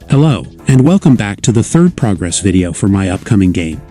Hello, and welcome back to the third progress video for my upcoming game,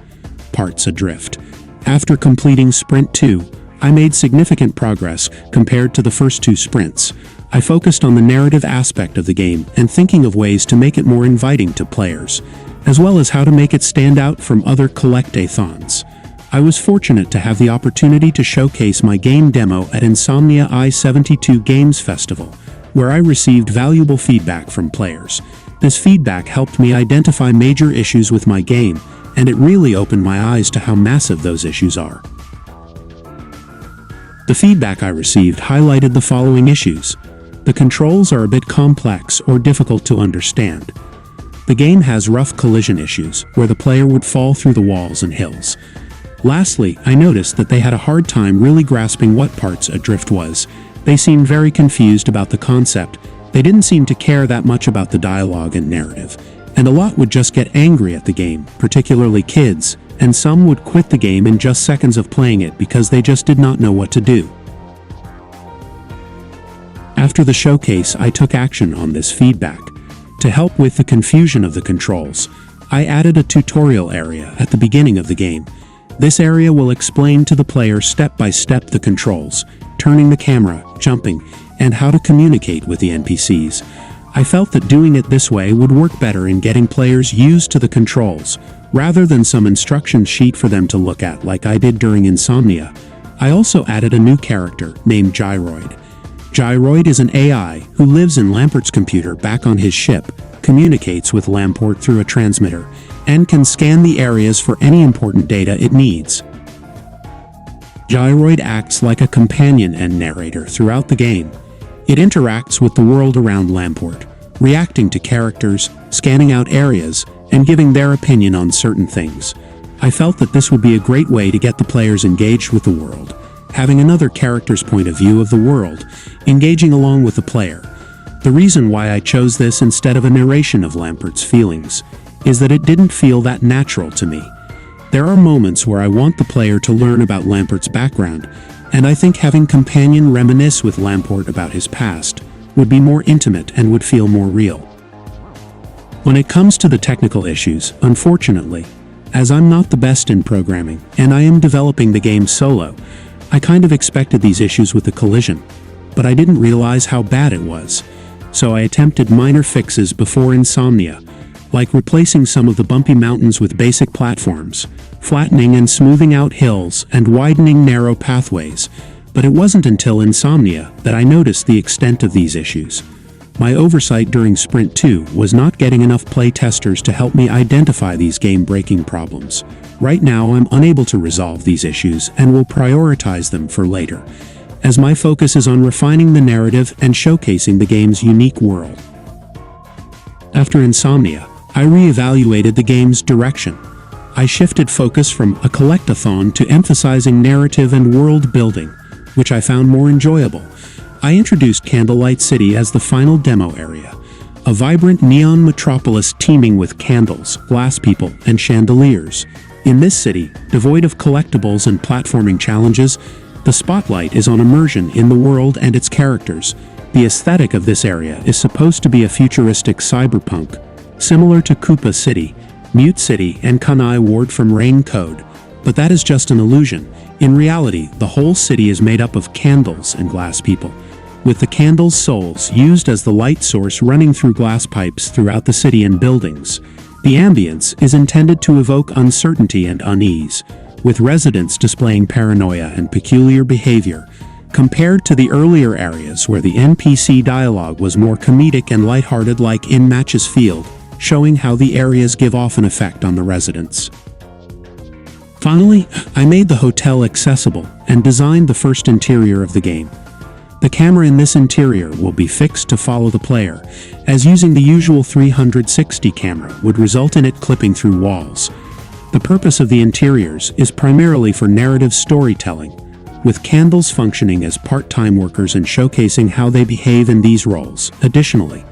Parts Adrift. After completing Sprint 2, I made significant progress compared to the first two sprints. I focused on the narrative aspect of the game and thinking of ways to make it more inviting to players, as well as how to make it stand out from other collect-a-thons. I was fortunate to have the opportunity to showcase my game demo at Insomnia I-72 Games Festival, where I received valuable feedback from players. This feedback helped me identify major issues with my game, and it really opened my eyes to how massive those issues are. The feedback I received highlighted the following issues. The controls are a bit complex or difficult to understand. The game has rough collision issues, where the player would fall through the walls and hills. Lastly, I noticed that they had a hard time really grasping what Parts Adrift was. They seemed very confused about the concept. They didn't seem to care that much about the dialogue and narrative, and a lot would just get angry at the game, particularly kids, and some would quit the game in just seconds of playing it because they just did not know what to do. After the showcase, I took action on this feedback. To help with the confusion of the controls, I added a tutorial area at the beginning of the game. This area will explain to the player step by step the controls, turning the camera, jumping, and how to communicate with the NPCs. I felt that doing it this way would work better in getting players used to the controls, rather than some instruction sheet for them to look at like I did during Insomnia. I also added a new character named Gyroid. Gyroid is an AI who lives in Lamport's computer back on his ship, communicates with Lamport through a transmitter, and can scan the areas for any important data it needs. Gyroid acts like a companion and narrator throughout the game. It interacts with the world around Lamport, reacting to characters, scanning out areas, and giving their opinion on certain things. I felt that this would be a great way to get the players engaged with the world, having another character's point of view of the world, engaging along with the player. The reason why I chose this instead of a narration of Lamport's feelings is that it didn't feel that natural to me. There are moments where I want the player to learn about Lamport's background, and I think having companion reminisce with Lamport about his past would be more intimate and would feel more real. When it comes to the technical issues, unfortunately, as I'm not the best in programming and I am developing the game solo, I kind of expected these issues with the collision, but I didn't realize how bad it was. So I attempted minor fixes before Insomnia, like replacing some of the bumpy mountains with basic platforms, flattening and smoothing out hills, and widening narrow pathways. But it wasn't until Insomnia that I noticed the extent of these issues. My oversight during Sprint 2 was not getting enough play testers to help me identify these game-breaking problems. Right now, I'm unable to resolve these issues and will prioritize them for later, as my focus is on refining the narrative and showcasing the game's unique world. After Insomnia, I re-evaluated the game's direction. I shifted focus from a collect-a-thon to emphasizing narrative and world building, which I found more enjoyable. I introduced Candlelight City as the final demo area, a vibrant neon metropolis teeming with candles, glass people, and chandeliers. In this city, devoid of collectibles and platforming challenges, the spotlight is on immersion in the world and its characters. The aesthetic of this area is supposed to be a futuristic cyberpunk, similar to Koopa City, Mute City, and Kanai Ward from Rain Code, but that is just an illusion. In reality, the whole city is made up of candles and glass people, with the candles' souls used as the light source running through glass pipes throughout the city and buildings. The ambience is intended to evoke uncertainty and unease, with residents displaying paranoia and peculiar behavior, compared to the earlier areas where the NPC dialogue was more comedic and lighthearted, like in Match's Field, showing how the areas give off an effect on the residents. Finally, I made the hotel accessible and designed the first interior of the game. The camera in this interior will be fixed to follow the player, as using the usual 360 camera would result in it clipping through walls. The purpose of the interiors is primarily for narrative storytelling, with candles functioning as part-time workers and showcasing how they behave in these roles. Additionally,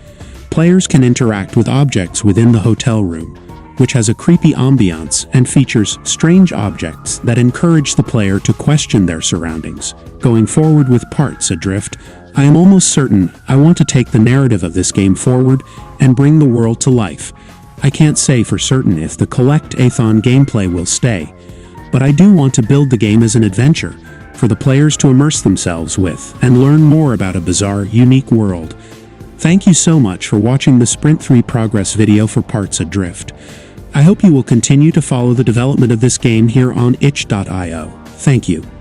players can interact with objects within the hotel room, which has a creepy ambiance and features strange objects that encourage the player to question their surroundings. Going forward with Parts Adrift, I am almost certain I want to take the narrative of this game forward and bring the world to life. I can't say for certain if the collect-a-thon gameplay will stay, but I do want to build the game as an adventure for the players to immerse themselves with and learn more about a bizarre, unique world. Thank you so much for watching the Sprint 3 progress video for Parts Adrift. I hope you will continue to follow the development of this game here on itch.io. Thank you.